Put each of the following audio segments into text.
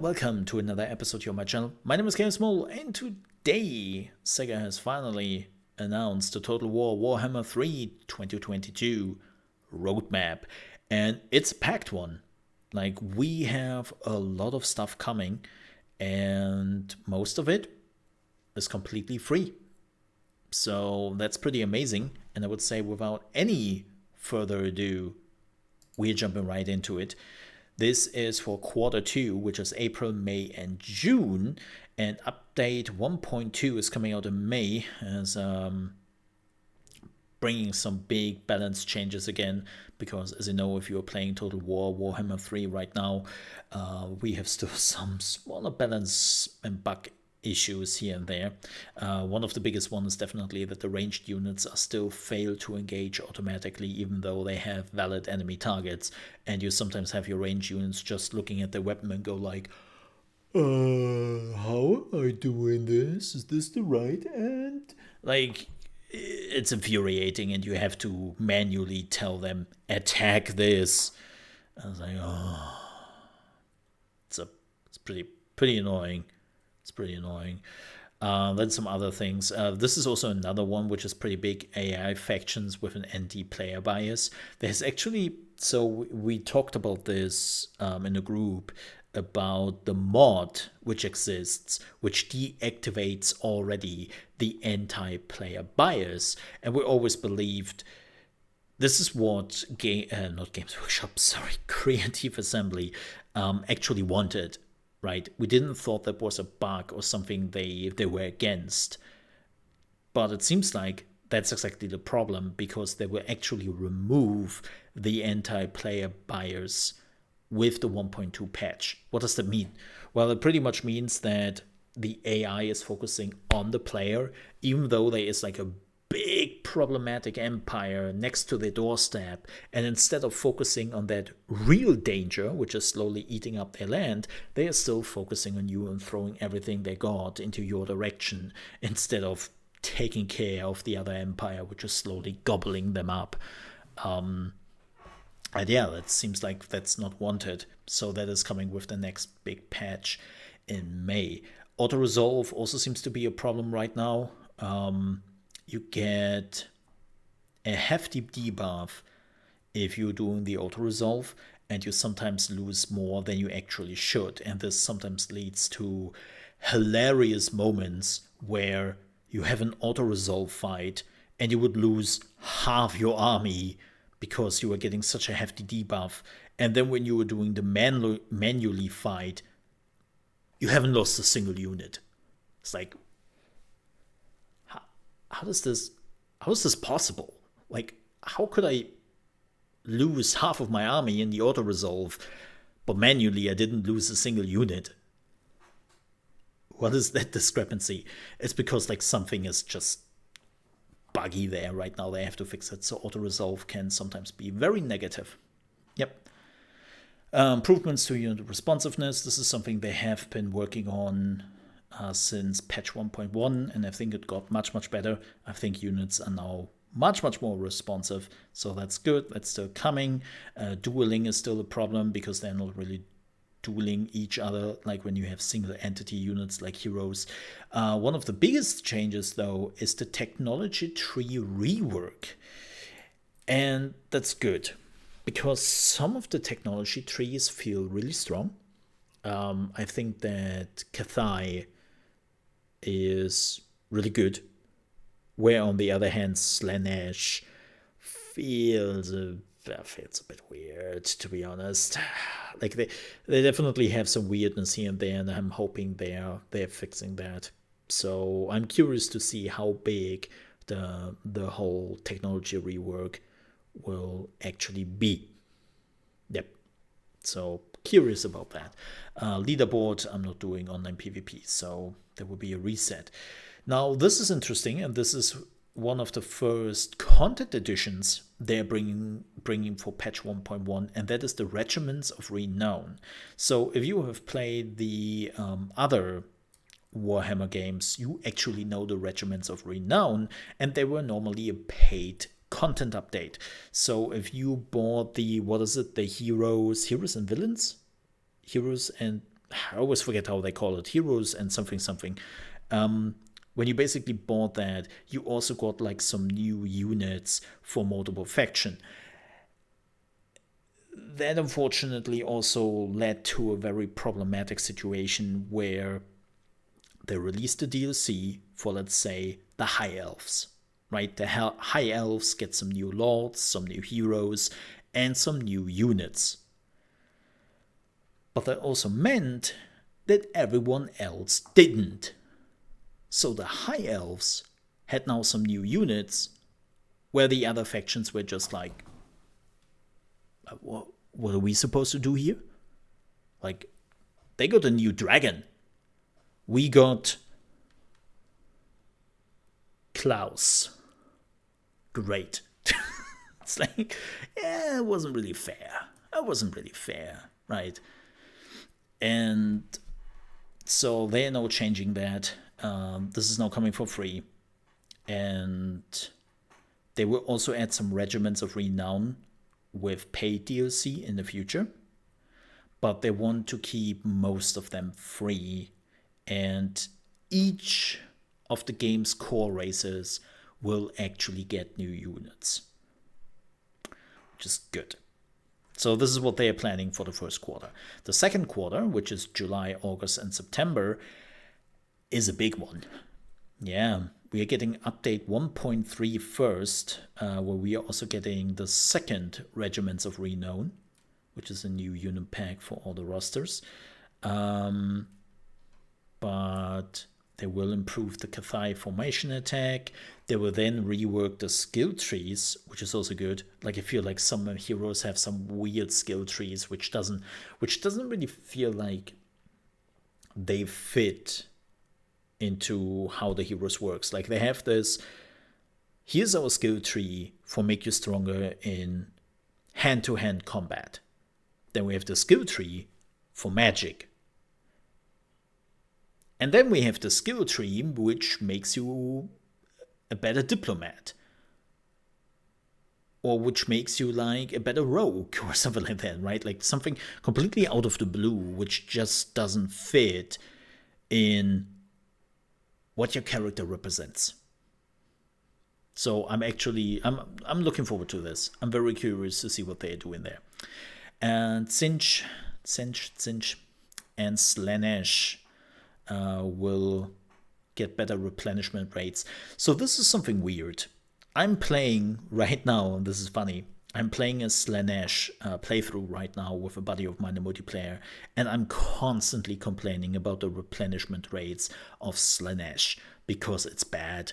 Welcome to another episode here on my channel. My name is ChaosMole, and today Sega has finally announced the Total War Warhammer 3 2022 roadmap, and it's a packed one. Like, we have a lot of stuff coming, and most of it is completely free. So that's pretty amazing, and I would say without any further ado, we're jumping right into it. This is for quarter 2, which is April, May, and June. And update 1.2 is coming out in May, as bringing some big balance changes again. Because, as you know, if you're playing Total War Warhammer 3 right now, we have still some smaller balance and bug issues here and there. One of the biggest ones is definitely that the ranged units are still fail to engage automatically, even though they have valid enemy targets, and you sometimes have your ranged units just looking at their weapon and go like, how am I doing this? Is this the right end? Like, it's infuriating, and you have to manually tell them, attack this. I was like, it's pretty annoying. It's pretty annoying. Then some other things. This is also another one which is pretty big. AI factions with an anti-player bias. There's actually, so we talked about this in a group about the mod which exists, which deactivates already the anti-player bias, and we always believed this is what not Games Workshop, sorry, Creative Assembly actually wanted. Right, we didn't thought that was a bug or something they were against, but it seems like that's exactly the problem, because they will actually remove the anti-player bias with the 1.2 patch. What does that mean? Well, it pretty much means that the AI is focusing on the player, even though there is like a big problematic empire next to their doorstep, and instead of focusing on that real danger, which is slowly eating up their land, they are still focusing on you and throwing everything they got into your direction, instead of taking care of the other empire, which is slowly gobbling them up. And yeah, that seems like that's not wanted, so that is coming with the next big patch in May. Auto-resolve also seems to be a problem right now. You get a hefty debuff if you're doing the auto-resolve, and you sometimes lose more than you actually should. And this sometimes leads to hilarious moments where you have an auto-resolve fight and you would lose half your army because you were getting such a hefty debuff. And then when you were doing the manually fight, you haven't lost a single unit. It's like, how is this possible? Like, how could I lose half of my army in the auto resolve, but manually I didn't lose a single unit? What is that discrepancy? It's because like something is just buggy there right now. They have to fix it. So auto resolve can sometimes be very negative. Yep. Improvements to unit responsiveness. This is something they have been working on since patch 1.1, and I think it got much better. I think units are now much more responsive, so that's good. That's still coming. Dueling is still a problem because they're not really dueling each other like when you have single entity units like heroes. One of the biggest changes though is the technology tree rework, and that's good because some of the technology trees feel really strong. I think that Cathai is really good, where on the other hand Slanesh feels a bit weird, to be honest. Like they definitely have some weirdness here and there, and I'm hoping they're fixing that. So I'm curious to see how big the whole technology rework will actually be. Yep. So curious about that. Leaderboard, I'm not doing online PvP, so there will be a reset. Now, this is interesting, and this is one of the first content additions they're bringing for patch 1.1, and that is the Regimens of Renown. So if you have played the other Warhammer games, you actually know the Regiments of Renown, and they were normally a paid content update. So if you bought the, what is it, the heroes and villains? Heroes and I always forget how they call it, heroes and something something. When you basically bought that, you also got like some new units for multiple faction. That unfortunately also led to a very problematic situation where they released a DLC for, let's say, the High Elves, right? The High Elves get some new lords, some new heroes, and some new units. But that also meant that everyone else didn't. So the High Elves had now some new units, where the other factions were just like, what are we supposed to do here? Like, they got a new dragon. We got Klaus. Great. It's like, yeah, it wasn't really fair. It wasn't really fair, right? And so they're now changing that. This is now coming for free. And they will also add some Regimens of Renown with paid DLC in the future. But they want to keep most of them free. And each of the game's core races will actually get new units, which is good. So this is what they are planning for the first quarter. The second quarter, which is July, August, and September, is a big one. Yeah, we are getting update 1.3 first, where we are also getting the second Regiments of Renown, which is a new unit pack for all the rosters. But they will improve the Cathai formation attack. They will then rework the skill trees, which is also good. Like, I feel like some heroes have some weird skill trees, which doesn't really feel like they fit into how the heroes works. Like, they have this, here's our skill tree for make you stronger in hand-to-hand combat. Then we have the skill tree for magic. And then we have the skill tree, which makes you a better diplomat. Or which makes you like a better rogue or something like that, right? Like something completely out of the blue, which just doesn't fit in what your character represents. So I'm looking forward to this. I'm very curious to see what they're doing there. And Tzeentch, and Slaanesh will get better replenishment rates. So this is something weird. I'm playing right now, and this is funny, I'm playing a Slaanesh playthrough right now with a buddy of mine in multiplayer, and I'm constantly complaining about the replenishment rates of Slaanesh because it's bad.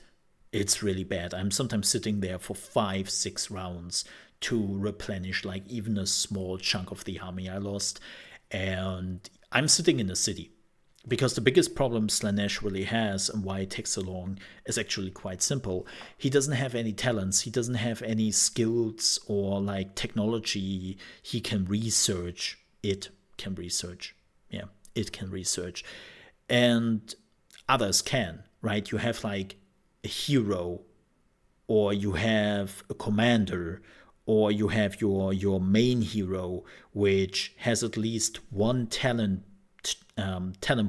It's really bad. I'm sometimes sitting there for 5-6 rounds to replenish like even a small chunk of the army I lost, and I'm sitting in a city. Because the biggest problem Slaanesh really has and why it takes so long is actually quite simple. He doesn't have any talents. He doesn't have any skills or like technology he can research. It can research. And others can, right? You have like a hero, or you have a commander, or you have your main hero, which has at least one talent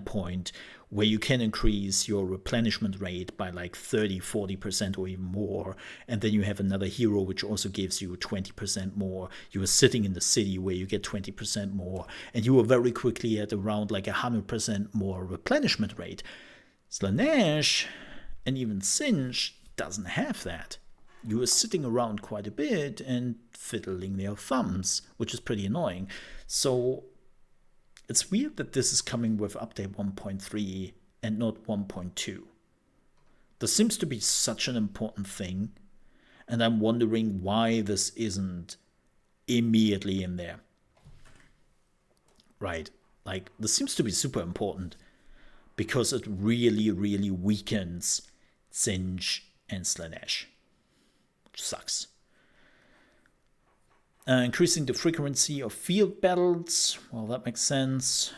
point where you can increase your replenishment rate by like 30-40% or even more, and then you have another hero which also gives you 20% more. You are sitting in the city where you get 20% more, and you are very quickly at around like 100% more replenishment rate. Slaanesh and even Tzeentch doesn't have that. You are sitting around quite a bit and fiddling their thumbs, which is pretty annoying. So it's weird that this is coming with update 1.3 and not 1.2. This seems to be such an important thing, and I'm wondering why this isn't immediately in there. Right, like this seems to be super important because it really, really weakens Tzeentch and Slaanesh, which sucks. Increasing the frequency of field battles. Well, that makes sense.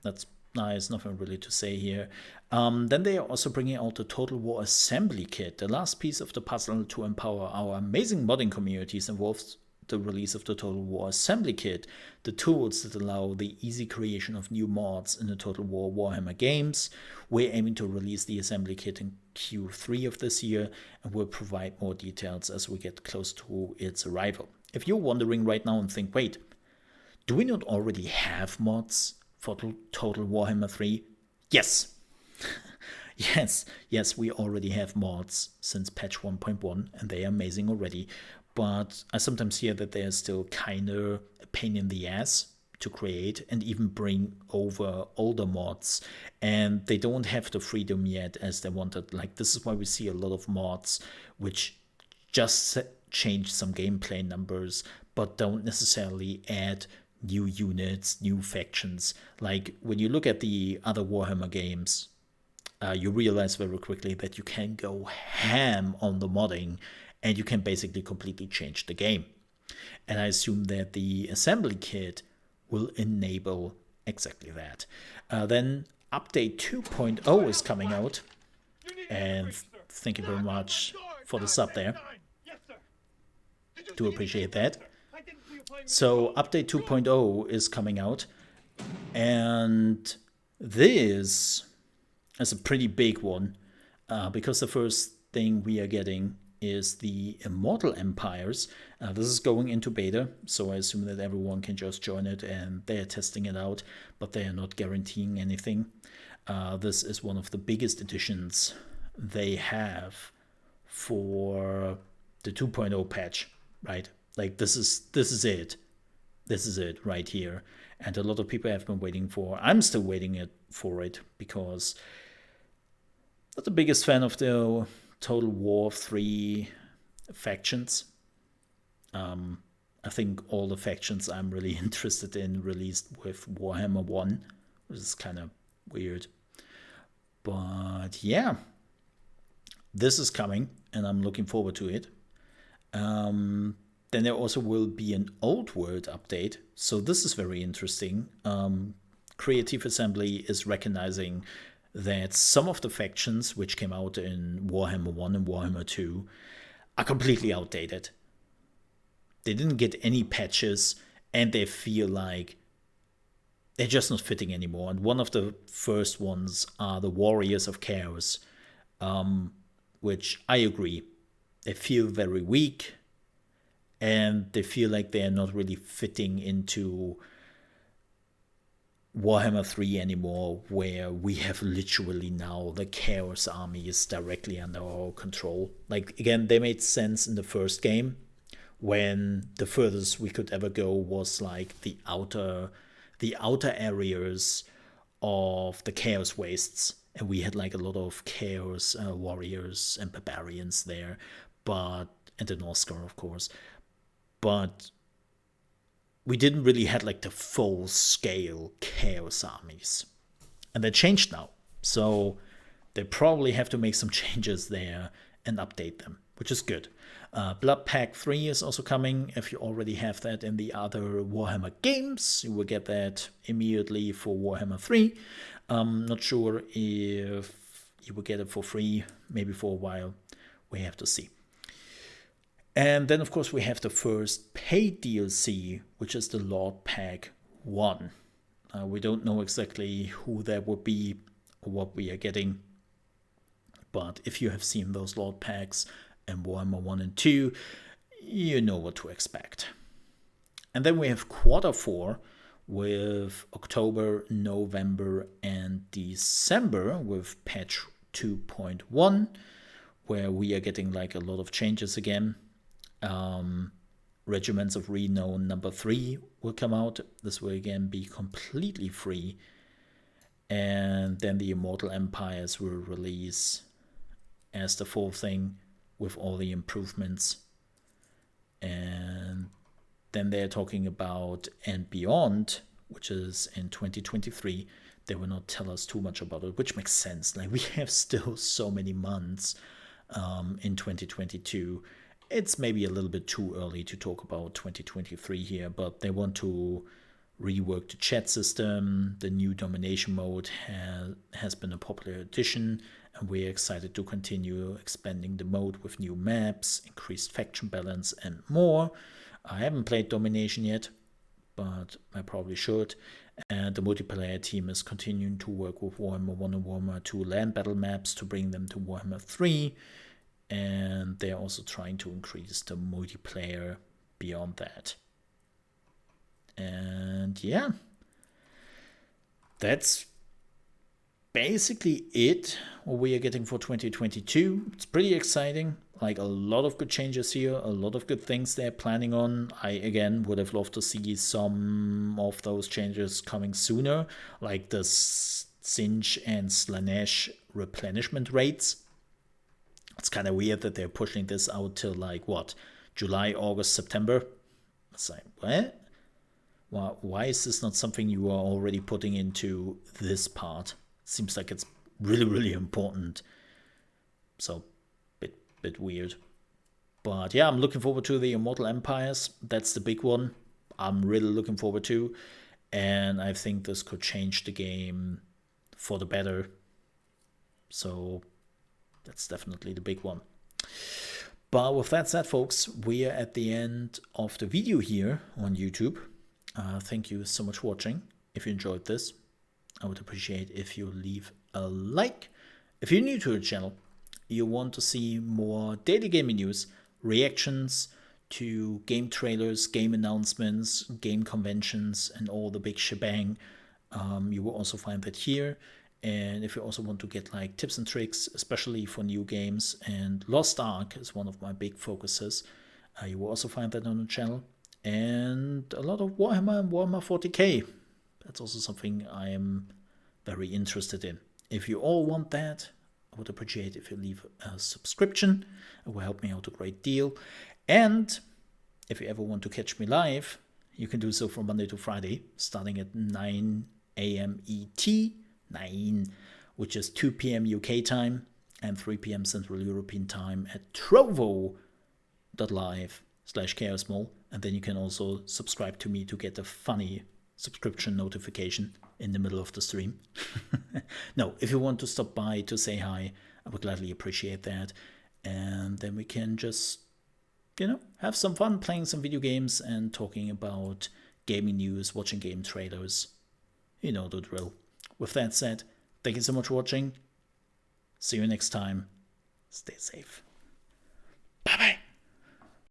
That's nice. Nothing really to say here. Then they are also bringing out the Total War Assembly Kit. The last piece of the puzzle to empower our amazing modding communities involves the release of the Total War Assembly Kit, the tools that allow the easy creation of new mods in the Total War Warhammer games. We're aiming to release the Assembly Kit in Q3 of this year, and we'll provide more details as we get close to its arrival. If you're wondering right now and think, wait, do we not already have mods for Total Warhammer 3? Yes. Yes, we already have mods since patch 1.1, and they are amazing already. But I sometimes hear that they're still kind of a pain in the ass to create and even bring over older mods. And they don't have the freedom yet as they wanted. Like, this is why we see a lot of mods which just change some gameplay numbers, but don't necessarily add new units, new factions. Like, when you look at the other Warhammer games, you realize very quickly that you can go ham on the modding and you can basically completely change the game. And I assume that the assembly kit will enable exactly that. Then update 2.0 is coming out, and thank you very much for the sub there. Do appreciate that. So update 2.0 is coming out, and this is a pretty big one, because the first thing we are getting is the Immortal Empires. This is going into beta, so I assume that everyone can just join it, and they are testing it out, but they are not guaranteeing anything. This is one of the biggest additions they have for the 2.0 patch, right? Like, this is it. This is it right here. And a lot of people have been waiting for. I'm still waiting for it because I'm not the biggest fan of the Total War 3 factions. I think all the factions I'm really interested in released with Warhammer 1, which is kind of weird. But yeah, this is coming, and I'm looking forward to it. Then there also will be an Old World update. So this is very interesting. Creative Assembly is recognizing that some of the factions which came out in Warhammer 1 and Warhammer 2 are completely outdated. They didn't get any patches, and they feel like they're just not fitting anymore. And one of the first ones are the Warriors of Chaos, which I agree. They feel very weak, and they feel like they're not really fitting into Warhammer 3 anymore, where we have literally now the Chaos Army is directly under our control. Like, again, they made sense in the first game, when the furthest we could ever go was like the outer areas of the Chaos Wastes, and we had like a lot of Chaos warriors and barbarians there, and the Northscar, of course. But we didn't really have like the full-scale Chaos armies. And that changed now. So they probably have to make some changes there and update them, which is good. Blood Pack 3 is also coming. If you already have that in the other Warhammer games, you will get that immediately for Warhammer 3. Not sure if you will get it for free, maybe for a while. We have to see. And then, of course, we have the first paid DLC, which is the Lord Pack 1. We don't know exactly who that would be or what we are getting. But if you have seen those Lord Packs in Warhammer 1 and 2, you know what to expect. And then we have Quarter 4 with October, November, and December with patch 2.1, where we are getting like a lot of changes again. Regimens of Renown number 3 will come out. This will again be completely free. And then the Immortal Empires will release as the full thing with all the improvements. And then they're talking about And Beyond, which is in 2023. They will not tell us too much about it, which makes sense. Like, we have still so many months in 2022. It's maybe a little bit too early to talk about 2023 here, but they want to rework the chat system. The new Domination Mode has been a popular addition, and we're excited to continue expanding the mode with new maps, increased faction balance, and more. I haven't played Domination yet, but I probably should. And the multiplayer team is continuing to work with Warhammer 1 and Warhammer 2 land battle maps to bring them to Warhammer 3. And they're also trying to increase the multiplayer beyond that. And yeah, that's basically it what we are getting for 2022. It's pretty exciting. Like, a lot of good changes here, a lot of good things they're planning on. I again would have loved to see some of those changes coming sooner, like the Singe and Slanesh replenishment rates. It's kind of weird that they're pushing this out till like what, July, August, September. It's like, what? Why is this not something you are already putting into this part? Seems like it's really, really important. So, bit weird. But yeah, I'm looking forward to the Immortal Empires. That's the big one I'm really looking forward to. And I think this could change the game for the better. So that's definitely the big one. But with that said, folks, we are at the end of the video here on YouTube. Thank you so much for watching. If you enjoyed this, I would appreciate if you leave a like. If you're new to the channel, you want to see more daily gaming news, reactions to game trailers, game announcements, game conventions, and all the big shebang, you will also find that here. And if you also want to get like tips and tricks, especially for new games, and Lost Ark is one of my big focuses, you will also find that on the channel. And a lot of Warhammer and Warhammer 40k. That's also something I am very interested in. If you all want that, I would appreciate if you leave a subscription. It will help me out a great deal. And if you ever want to catch me live, you can do so from Monday to Friday, starting at 9 a.m. ET, 9, which is 2 p.m. UK time, and 3 p.m. Central European time at trovo.live/ChaosMole. And then you can also subscribe to me to get a funny subscription notification in the middle of the stream. No, if you want to stop by to say hi, I would gladly appreciate that. And then we can just, have some fun playing some video games and talking about gaming news, watching game trailers. You know the drill. With that said, thank you so much for watching. See you next time. Stay safe.